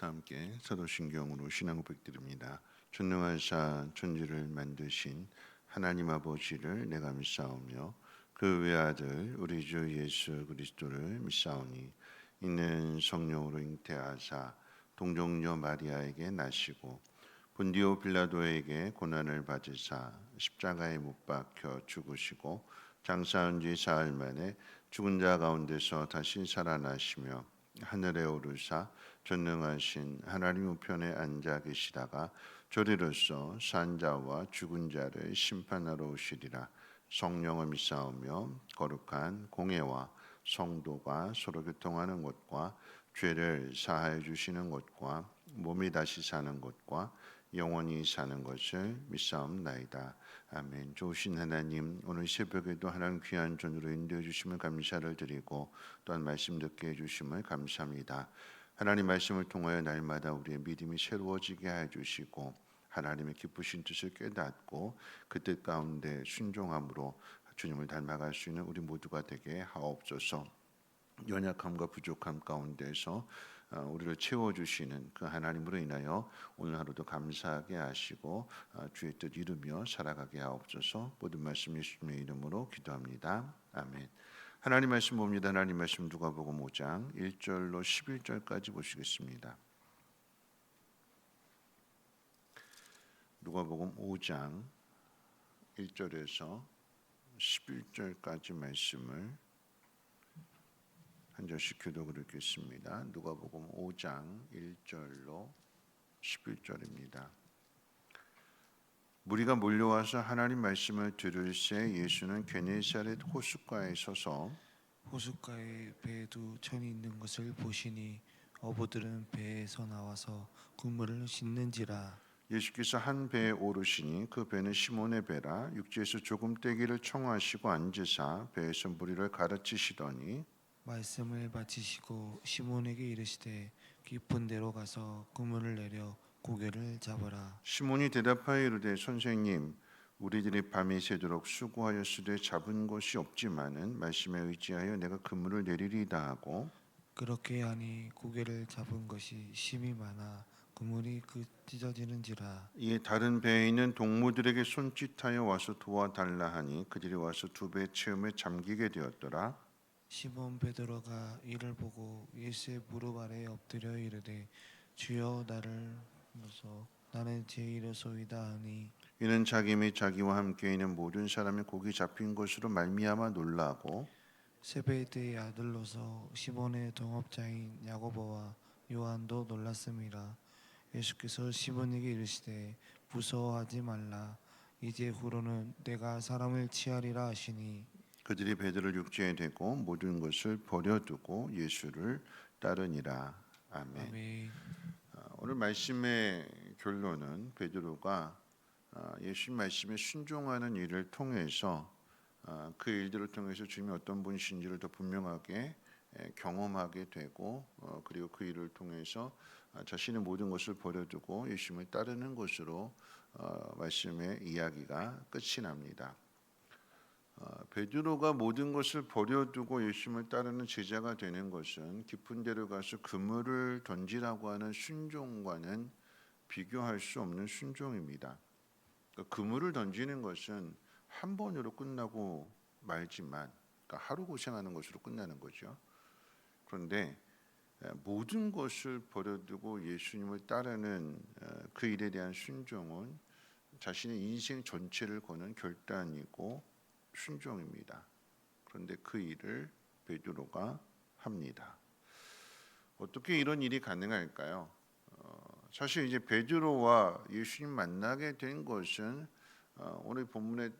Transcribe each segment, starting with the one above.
다 함께 사도신경으로 신앙 고백드립니다. 전능하사 천지를 만드신 하나님 아버지를 내가 믿사오며 그 외아들 우리 주 예수 그리스도를 믿사오니 이는 성령으로 잉태하사 동정녀 마리아에게 나시고 본디오 빌라도에게 고난을 받으사 십자가에 못 박혀 죽으시고 장사한 지 사흘 만에 죽은 자 가운데서 다시 살아나시며 하늘에 오르사 전능하신 하나님 우편에 앉아 계시다가 저리로서 산 자와 죽은 자를 심판하러 오시리라. 성령을 믿사오며 거룩한 공회와 성도가 서로 교통하는 것과 죄를 사하여 주시는 것과 몸이 다시 사는 것과 영원히 사는 것을 믿사옵나이다. 아멘. 좋으신 하나님, 오늘 새벽에도 하나님 귀한 전으로 인도해 주심을 감사를 드리고 또한 말씀 듣게 해 주심을 감사합니다. 하나님 말씀을 통하여 날마다 우리의 믿음이 새로워지게 해 주시고 하나님의 기쁘신 뜻을 깨닫고 그 뜻 가운데 순종함으로 주님을 닮아갈 수 있는 우리 모두가 되게 하옵소서. 연약함과 부족함 가운데서 우리를 채워주시는 그 하나님으로 인하여 오늘 하루도 감사하게 하시고 주의 뜻 이루며 살아가게 하옵소서. 모든 말씀 예수님의 이름으로 기도합니다. 아멘. 하나님 말씀 봅니다. 하나님 말씀 누가복음 5장 1절로 11절까지 보시겠습니다. 누가복음 5장 1절에서 11절까지 말씀을 한 절씩 교독을 읽겠습니다. 누가복음 5장 1절로 11절입니다. 무리가 몰려와서 하나님 말씀을 들을새 예수는 게네사렛 호숫가에 서서 호숫가에 배 두 천이 있는 것을 보시니 어부들은 배에서 나와서 그물을 싣는지라. 예수께서 한 배에 오르시니 그 배는 시몬의 배라. 육지에서 조금 떼기를 청하시고 앉으사 배에서 무리를 가르치시더니 말씀을 마치시고 시몬에게 이르시되 깊은 데로 가서 그물을 내려 고기를 잡으라. 시몬이 대답하여 이르되 선생님 우리들이 밤이 새도록 수고하였으되 잡은 것이 없지만은 말씀에 의지하여 내가 그물을 내리리다 하고 그렇게 하니 고기를 잡은 것이 심이 많아 그물이 찢어지는지라. 이에 다른 배에 있는 동무들에게 손짓하여 와서 도와달라 하니 그들이 와서 두 배 채움에 잠기게 되었더라. 시몬 베드로가 이를 보고 예수의 무릎 아래에 엎드려 이르되 주여 나를 보소서 나는 죄인이로소이다 하니 이는 자기 및 자기와 함께 있는 모든 사람이 고기 잡힌 것으로 말미암아 놀라고 세베대의 아들로서 시몬의 동업자인 야고보와 요한도 놀랐음이라. 예수께서 시몬에게 이르시되 무서워하지 말라 이제 후로는 내가 사람을 취하리라 하시니 그들이 베드로를 육지에 대고 모든 것을 버려두고 예수를 따르니라. 아멘. 아멘. 오늘 말씀의 결론은 베드로가 예수님 말씀에 순종하는 일을 통해서 그 일들을 통해서 주님이 어떤 분이신지를 더 분명하게 경험하게 되고 그리고 그 일을 통해서 자신의 모든 것을 버려두고 예수님을 따르는 것으로 말씀의 이야기가 끝이 납니다. 베드로가 모든 것을 버려두고 예수님을 따르는 제자가 되는 것은 깊은 데로 가서 그물을 던지라고 하는 순종과는 비교할 수 없는 순종입니다. 그러니까 그물을 던지는 것은 한 번으로 끝나고 말지만, 그러니까 하루 고생하는 것으로 끝나는 거죠. 그런데 모든 것을 버려두고 예수님을 따르는 그 일에 대한 순종은 자신의 인생 전체를 거는 결단이고 순종입니다. 그런데 그 일을 베드로가 합니다. 어떻게 이런 일이 가능할까요? 사실 이제 베드로와 예수님 만나게 된 것은 오늘 본문의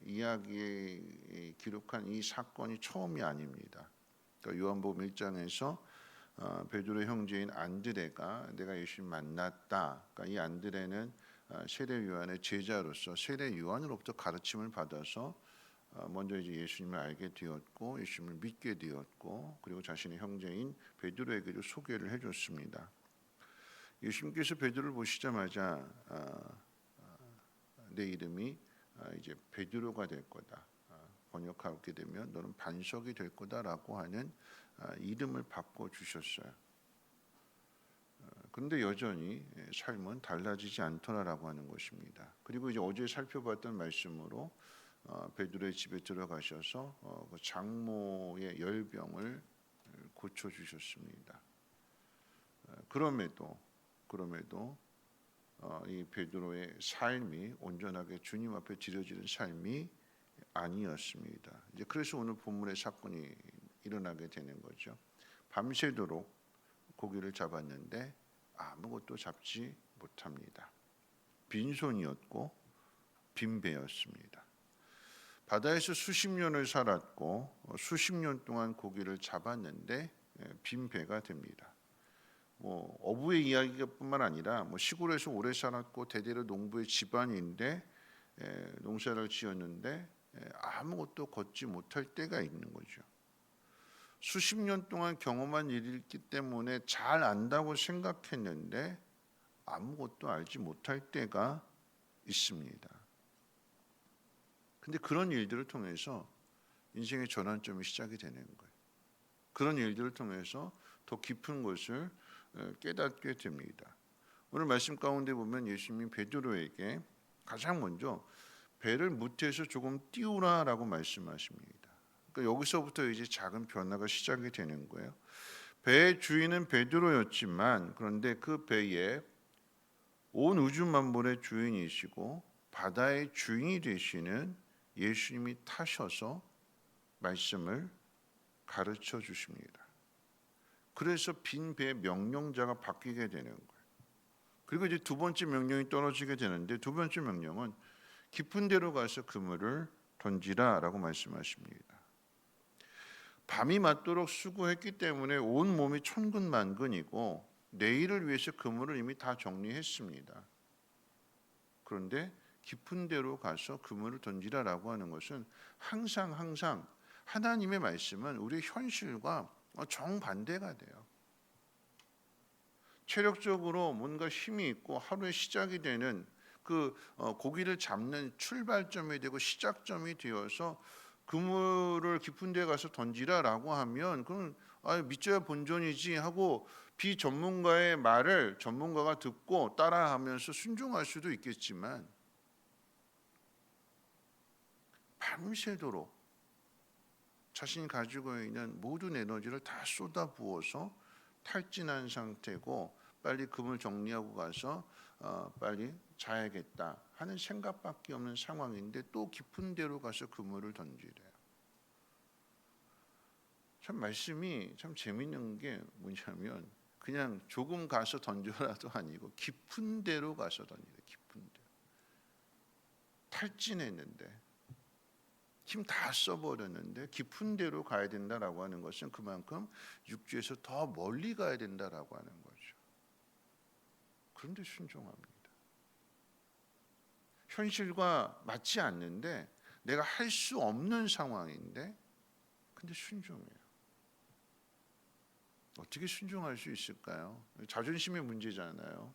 이야기에 기록한 이 사건이 처음이 아닙니다. 그러니까 요한복음 1장에서 베드로의 형제인 안드레가 내가 예수님 만났다. 그러니까 이 안드레는 세례 요한의 제자로서 세례 요한으로부터 가르침을 받아서 먼저 이제 예수님을 알게 되었고 예수님을 믿게 되었고 그리고 자신의 형제인 베드로에게도 소개를 해줬습니다. 예수님께서 베드로를 보시자마자 내 이름이 이제 베드로가 될 거다. 번역하게 되면 너는 반석이 될 거다라고 하는 이름을 바꿔 주셨어요. 그런데 여전히 삶은 달라지지 않더라라고 하는 것입니다. 그리고 이제 어제 살펴봤던 말씀으로 베드로의 집에 들어가셔서 그 장모의 열병을 고쳐 주셨습니다. 그럼에도 이 베드로의 삶이 온전하게 주님 앞에 드려지는 삶이 아니었습니다. 이제 그래서 오늘 본문의 사건이 일어나게 되는 거죠. 밤새도록 고기를 잡았는데 아무것도 잡지 못합니다. 빈손이었고 빈배였습니다. 바다에서 수십 년을 살았고 수십 년 동안 고기를 잡았는데 빈배가 됩니다. 어부의 이야기뿐만 아니라 시골에서 오래 살았고 대대로 농부의 집안인데 농사를 지었는데 아무것도 걷지 못할 때가 있는 거죠. 수십 년 동안 경험한 일이기 때문에 잘 안다고 생각했는데 아무것도 알지 못할 때가 있습니다. 근데 그런 일들을 통해서 인생의 전환점이 시작이 되는 거예요. 그런 일들을 통해서 더 깊은 것을 깨닫게 됩니다. 오늘 말씀 가운데 보면 예수님이 베드로에게 가장 먼저 배를 무태에서 조금 띄우라라고 말씀하십니다. 그러니까 여기서부터 이제 작은 변화가 시작이 되는 거예요. 배의 주인은 베드로였지만 그런데 그 배에 온 우주 만물의 주인이시고 바다의 주인이 되시는 예수님이 타셔서 말씀을 가르쳐 주십니다. 그래서 빈 배의 명령자가 바뀌게 되는 거예요. 그리고 이제 두 번째 명령이 떨어지게 되는데 두 번째 명령은 깊은 데로 가서 그물을 던지라라고 말씀하십니다. 밤이 맞도록 수고했기 때문에 온 몸이 천근만근이고 내일을 위해서 그물을 이미 다 정리했습니다. 그런데 깊은 데로 가서 그물을 던지라라고 하는 것은 항상 하나님의 말씀은 우리의 현실과 정반대가 돼요. 체력적으로 뭔가 힘이 있고 하루의 시작이 되는 그 고기를 잡는 출발점이 되고 시작점이 되어서 그물을 깊은 데 가서 던지라라고 하면 그건 믿져야 본전이지 하고 비전문가의 말을 전문가가 듣고 따라하면서 순종할 수도 있겠지만 밤새도록 자신이 가지고 있는 모든 에너지를 다 쏟아부어서 탈진한 상태고 빨리 그물 정리하고 가서 빨리 자야겠다 하는 생각밖에 없는 상황인데 또 깊은 데로 가서 그물을 던지래요. 참 말씀이 참 재밌는 게 뭐냐면 그냥 조금 가서 던져라도 아니고 깊은 데로 가서 던지래. 깊은 데. 탈진했는데 힘 다 써버렸는데 깊은 데로 가야 된다라고 하는 것은 그만큼 육지에서 더 멀리 가야 된다라고 하는 거죠. 그런데 순종합니다. 현실과 맞지 않는데 내가 할 수 없는 상황인데 근데 순종해요. 어떻게 순종할 수 있을까요? 자존심의 문제잖아요.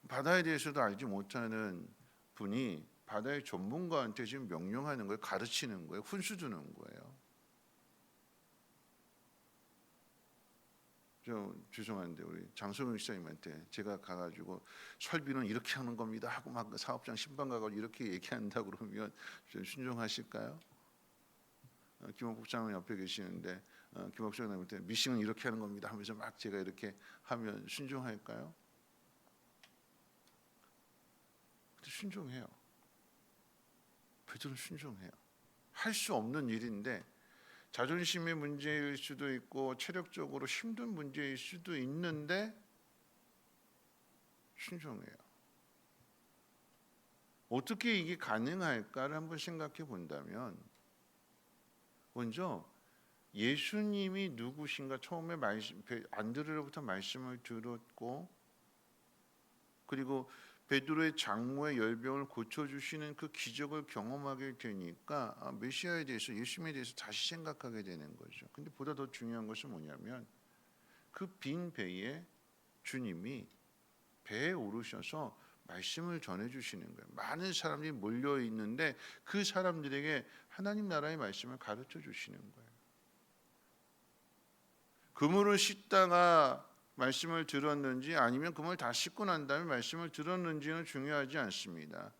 바다에 대해서도 알지 못하는 분이 바다의 전문가한테 지금 명령하는 거예요. 가르치는 거예요. 훈수 두는 거예요. 죄송한데 우리 장성윤 목사님한테 제가 가가지고 설비는 이렇게 하는 겁니다 하고 막 사업장 신방 가고 이렇게 얘기한다 그러면 좀 순종하실까요? 김옥 목사님 옆에 계시는데 김옥 목사님한테 미싱은 이렇게 하는 겁니다 하면서 막 제가 이렇게 하면 순종할까요? 근데 순종해요. 베드로는 순종해요. 할 수 없는 일인데 자존심의 문제일 수도 있고 체력적으로 힘든 문제일 수도 있는데 순종해요. 어떻게 이게 가능할까를 한번 생각해 본다면 먼저 예수님이 누구신가 처음에 안드레로부터 말씀을 들었고 그리고 베드로의 장모의 열병을 고쳐주시는 그 기적을 경험하게 되니까 메시아에 대해서 예수님에 대해서 다시 생각하게 되는 거죠. 근데 보다 더 중요한 것은 뭐냐면 그 빈 배에 주님이 배에 오르셔서 말씀을 전해주시는 거예요. 많은 사람들이 몰려 있는데 그 사람들에게 하나님 나라의 말씀을 가르쳐 주시는 거예요. 그물을 씻다가 말씀을 들었는지 아니면 그 물 다 씻고 난 다음에 말씀을 들었는지는 중요하지 않습니다.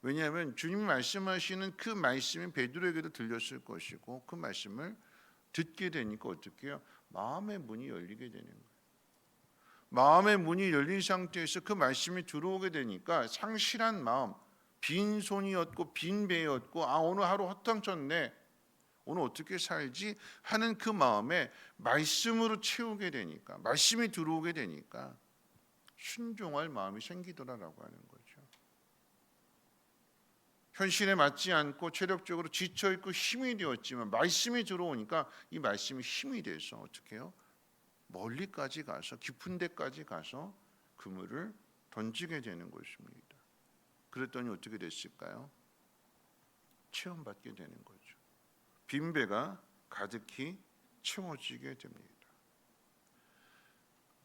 왜냐하면 주님이 말씀하시는 그 말씀이 베드로에게도 들렸을 것이고 그 말씀을 듣게 되니까 어떻게 해요? 마음의 문이 열리게 되는 거예요. 마음의 문이 열린 상태에서 그 말씀이 들어오게 되니까 상실한 마음, 빈손이었고 빈 배였고 오늘 하루 허탕쳤네, 오늘 어떻게 살지 하는 그 마음에 말씀으로 채우게 되니까, 말씀이 들어오게 되니까 순종할 마음이 생기더라라고 하는 거죠. 현실에 맞지 않고 체력적으로 지쳐있고 힘이 되었지만 말씀이 들어오니까 이 말씀이 힘이 돼서 어떻게 해요? 멀리까지 가서 깊은 데까지 가서 그물을 던지게 되는 것입니다. 그랬더니 어떻게 됐을까요? 체험받게 되는 거죠. 빈배가 가득히 채워지게 됩니다.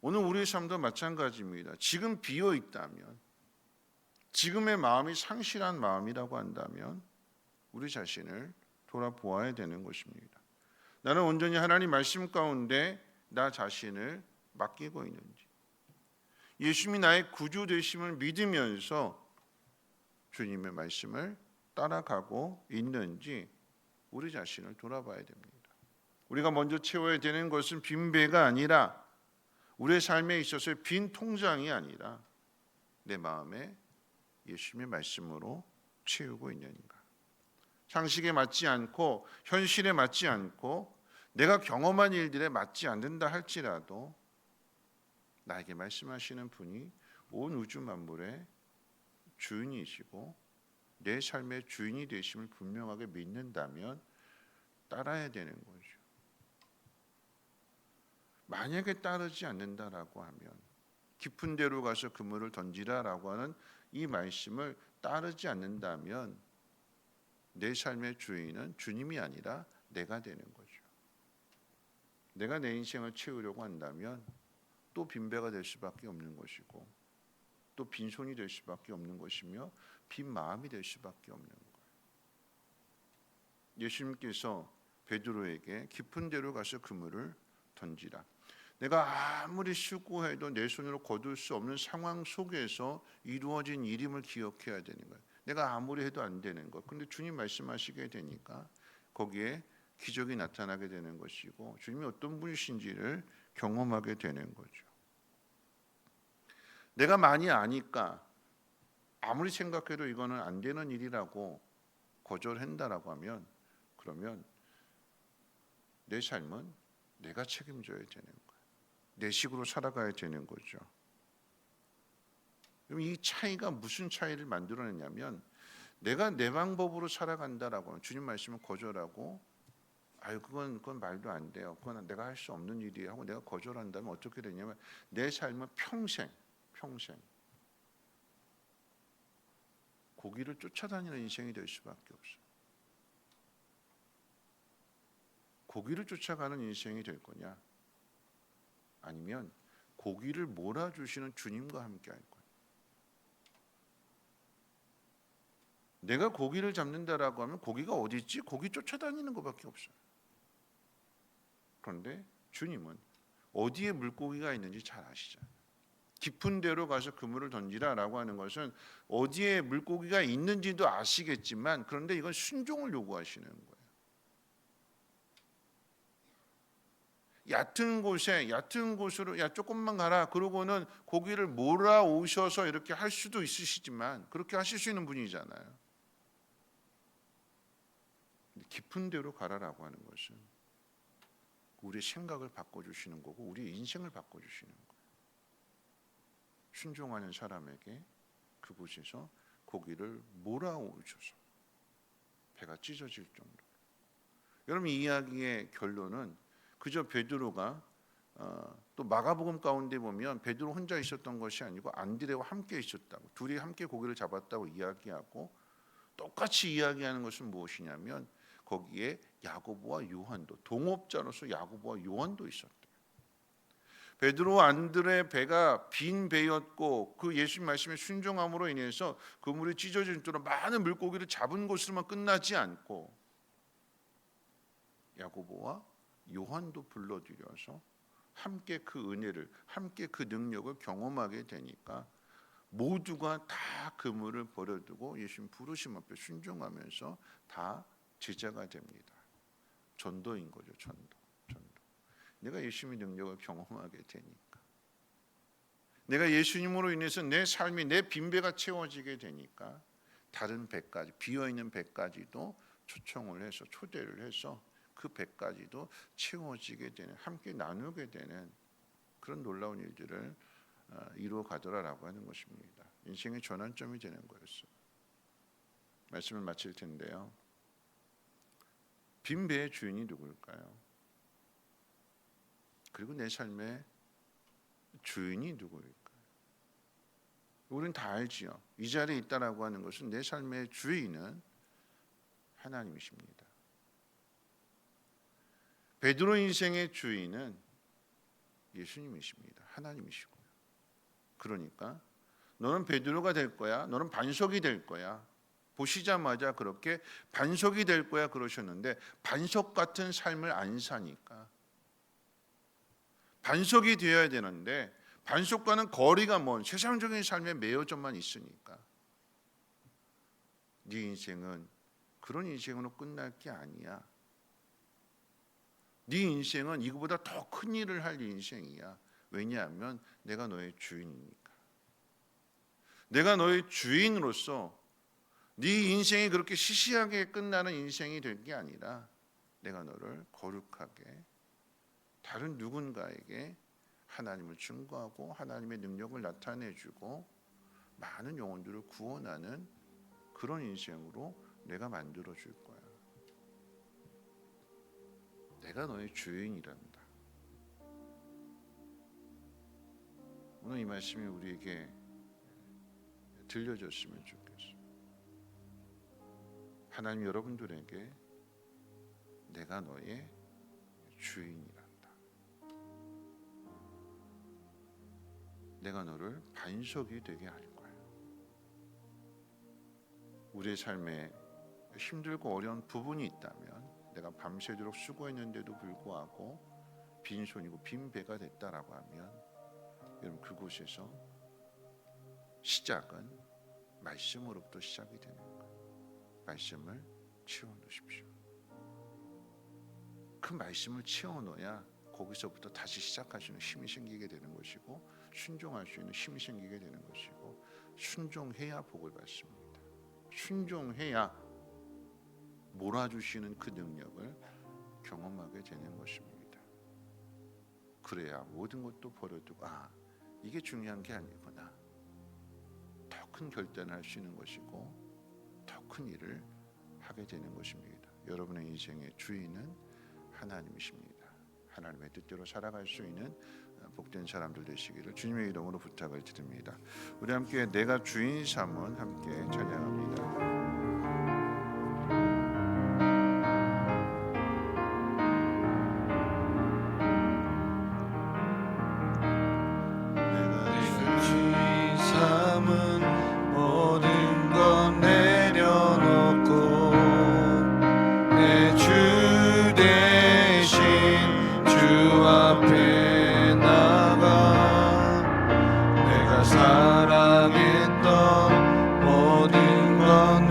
오늘 우리의 삶도 마찬가지입니다. 지금 비어 있다면, 지금의 마음이 상실한 마음이라고 한다면 우리 자신을 돌아보아야 되는 것입니다. 나는 온전히 하나님 말씀 가운데 나 자신을 맡기고 있는지, 예수님이 나의 구주 되심을 믿으면서 주님의 말씀을 따라가고 있는지 우리 자신을 돌아봐야 됩니다. 우리가 먼저 채워야 되는 것은 빈배가 아니라, 우리의 삶에 있어서의 빈 통장이 아니라 내 마음에 예수님의 말씀으로 채우고 있는가. 상식에 맞지 않고 현실에 맞지 않고 내가 경험한 일들에 맞지 않는다 할지라도 나에게 말씀하시는 분이 온 우주 만물의 주인이시고 내 삶의 주인이 되심을 분명하게 믿는다면 따라야 되는 거죠. 만약에 따르지 않는다라고 하면, 깊은 데로 가서 그물을 던지라라고 하는 이 말씀을 따르지 않는다면 내 삶의 주인은 주님이 아니라 내가 되는 거죠. 내가 내 인생을 채우려고 한다면 또 빈배가 될 수밖에 없는 것이고, 또 빈손이 될 수밖에 없는 것이며, 빈 마음이 될 수밖에 없는 거예요. 예수님께서 베드로에게 깊은 데로 가서 그물을 던지라. 내가 아무리 수고해도 내 손으로 거둘 수 없는 상황 속에서 이루어진 일임을 기억해야 되는 거예요. 내가 아무리 해도 안 되는 것. 그런데 주님 말씀하시게 되니까 거기에 기적이 나타나게 되는 것이고, 주님이 어떤 분이신지를 경험하게 되는 거죠. 내가 많이 아니까 아무리 생각해도 이거는 안 되는 일이라고 거절한다라고 하면, 그러면 내 삶은 내가 책임져야 되는 거예요. 내 식으로 살아가야 되는 거죠. 그럼 이 차이가 무슨 차이를 만들어내냐면, 내가 내 방법으로 살아간다라고 하면 주님 말씀을 거절하고, 그건 말도 안 돼요, 그건 내가 할 수 없는 일이에요 하고 내가 거절한다면 어떻게 되냐면 내 삶은 평생 고기를 쫓아다니는 인생이 될 수밖에 없어요. 고기를 쫓아가는 인생이 될 거냐, 아니면 고기를 몰아주시는 주님과 함께 할 거냐. 내가 고기를 잡는다라고 하면 고기가 어디 있지? 고기 쫓아다니는 것밖에 없어요. 그런데 주님은 어디에 물고기가 있는지 잘 아시잖아요. 깊은 데로 가서 그물을 던지라라고 하는 것은 어디에 물고기가 있는지도 아시겠지만, 그런데 이건 순종을 요구하시는 거예요. 얕은 곳으로 조금만 가라 그러고는 고기를 몰아오셔서 이렇게 할 수도 있으시지만, 그렇게 하실 수 있는 분이잖아요. 깊은 데로 가라라고 하는 것은 우리의 생각을 바꿔주시는 거고 우리의 인생을 바꿔주시는 거예요. 순종하는 사람에게 그곳에서 고기를 몰아오셔서 배가 찢어질 정도로. 여러분, 이 이야기의 결론은 그저 베드로가 또 마가복음 가운데 보면 베드로 혼자 있었던 것이 아니고 안드레와 함께 있었다고, 둘이 함께 고기를 잡았다고 이야기하고, 똑같이 이야기하는 것은 무엇이냐면 거기에 야고보와 요한도, 동업자로서 야고보와 요한도 있었대요. 베드로와 안드레의 배가 빈 배였고 그 예수님 말씀에 순종함으로 인해서 그물이 찢어질 정도로 많은 물고기를 잡은 것으로만 끝나지 않고 야고보와 요한도 불러들여서 함께 그 은혜를, 함께 그 능력을 경험하게 되니까 모두가 다 그물을 버려두고 예수님 부르심 앞에 순종하면서 다 제자가 됩니다. 전도인 거죠. 전도. 내가 예수님의 능력을 경험하게 되니까, 내가 예수님으로 인해서 내 삶이, 내 빈배가 채워지게 되니까 다른 배까지, 비어있는 배까지도 초청을 해서, 초대를 해서 그 배까지도 채워지게 되는, 함께 나누게 되는 그런 놀라운 일들을 이루어 가더라라고 하는 것입니다. 인생의 전환점이 되는 거였어요. 말씀을 마칠 텐데요, 빈 배의 주인이 누구일까요? 그리고 내 삶의 주인이 누구일까요? 우리는 다 알지요. 이 자리에 있다라고 하는 것은 내 삶의 주인은 하나님이십니다. 베드로 인생의 주인은 예수님이십니다. 하나님이시고요. 그러니까 너는 베드로가 될 거야, 너는 반석이 될 거야, 보시자마자 그렇게 반석이 될 거야 그러셨는데, 반석 같은 삶을 안 사니까, 반석이 되어야 되는데 반석과는 거리가 먼 세상적인 삶에 매여져만 있으니까 네 인생은 그런 인생으로 끝날 게 아니야. 네 인생은 이거보다 더 큰 일을 할 인생이야. 왜냐하면 내가 너의 주인이니까. 내가 너의 주인으로서 네 인생이 그렇게 시시하게 끝나는 인생이 될 게 아니라 내가 너를 거룩하게 다른 누군가에게 하나님을 증거하고 하나님의 능력을 나타내주고 많은 영혼들을 구원하는 그런 인생으로 내가 만들어줄 거야. 내가 너의 주인이란다. 오늘 이 말씀이 우리에게 들려졌으면 좋겠어요. 하나님 여러분들에게 내가 너의 주인이란다. 내가 너를 반석이 되게 할 거야. 우리의 삶에 힘들고 어려운 부분이 있다면, 내가 밤새도록 수고했는데도 불구하고 빈손이고 빈 배가 됐다라고 하면, 여러분 그곳에서 시작은 말씀으로부터 시작이 되는 거예요. 말씀을 채워놓으십시오. 그 말씀을 채워놓아야 거기서부터 다시 시작할 수 있는 힘이 생기게 되는 것이고, 순종할 수 있는 힘이 생기게 되는 것이고, 순종해야 복을 받습니다. 순종해야 몰아주시는 그 능력을 경험하게 되는 것입니다. 그래야 모든 것도 버려두고, 이게 중요한 게 아니구나, 더 큰 결단을 할 수 있는 것이고 더 큰 일을 하게 되는 것입니다. 여러분의 인생의 주인은 하나님이십니다. 하나님의 뜻대로 살아갈 수 있는 복된 사람들 되시기를 주님의 이름으로 부탁을 드립니다. 우리 함께 내가 주인 삼은 함께 찬양합니다. 사랑했던 모든 건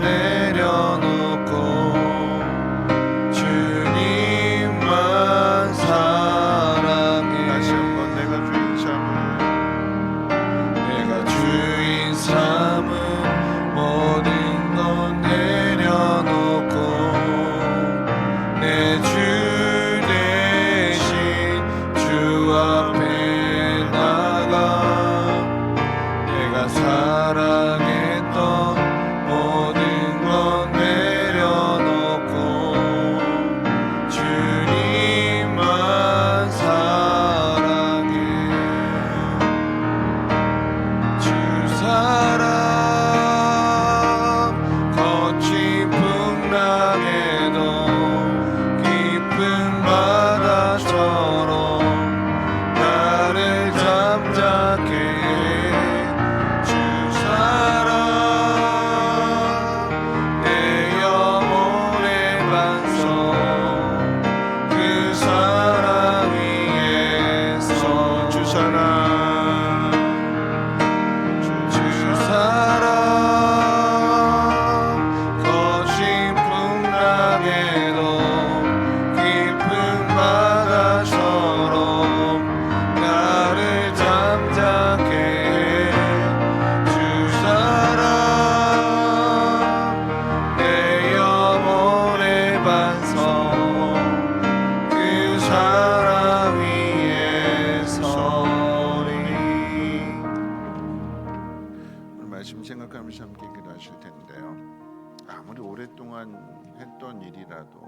그동안 했던 일이라도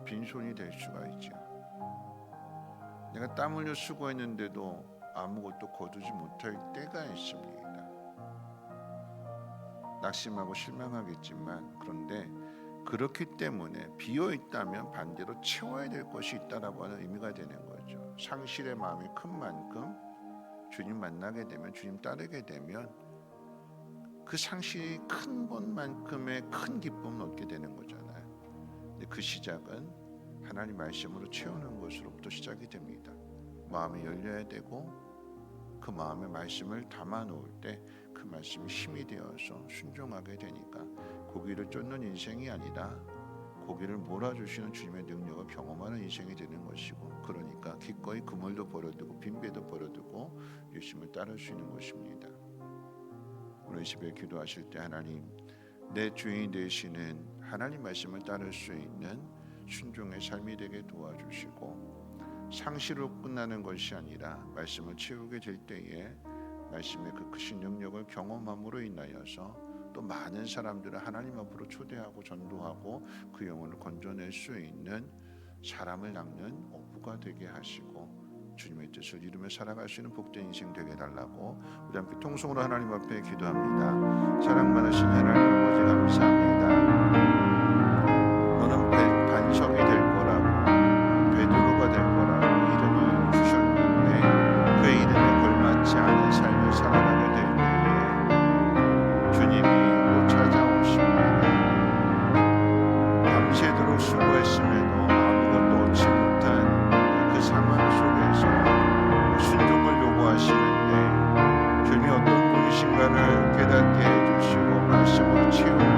빈손이 될 수가 있죠. 내가 땀 흘려 수고했는데도 아무것도 거두지 못할 때가 있습니다. 낙심하고 실망하겠지만, 그런데 그렇기 때문에 비어 있다면 반대로 채워야 될 것이 있다라고 하는 의미가 되는 거죠. 상실의 마음이 큰 만큼 주님 만나게 되면, 주님 따르게 되면 그 상실이 큰 것만큼의 큰 기쁨을 얻게 되는 거잖아요. 근데 그 시작은 하나님 말씀으로 채우는 것으로부터 시작이 됩니다. 마음이 열려야 되고, 그 마음에 말씀을 담아 놓을 때 그 말씀이 힘이 되어서 순종하게 되니까 고기를 쫓는 인생이 아니라 고기를 몰아주시는 주님의 능력을 경험하는 인생이 되는 것이고, 그러니까 기꺼이 그물도 버려두고 빈배도 버려두고 예수님을 따를 수 있는 것입니다. 오늘 집에 기도하실 때 하나님, 내 주인 되시는 하나님 말씀을 따를 수 있는 순종의 삶이 되게 도와주시고, 상시로 끝나는 것이 아니라 말씀을 채우게 될 때에 말씀의 그 크신 능력을 경험함으로 인하여서 또 많은 사람들을 하나님 앞으로 초대하고 전도하고 그 영혼을 건져낼 수 있는 사람을 낚는 어부가 되게 하시고 주님의 뜻을 이루며 살아갈 수 있는 복된 인생 되게 해달라고 우리 함께 통성으로 하나님 앞에 기도합니다. 사랑 많으신 하나님 아버지 감사합니다. 너는 반석이 될 거라고, 베드로가 될 거라고 이름을 주셨는데 그 이름에 걸맞지 않은 삶을 살아가게 될 때에 주님이 또 찾아오십니다. 밤새도록 수고했음에도 아무것도 얻지 못한 그 상황 속에서 순종을 요구하시는데 주님이 어떤 분이신가를 깨닫게 해주시고 말씀으로 채우고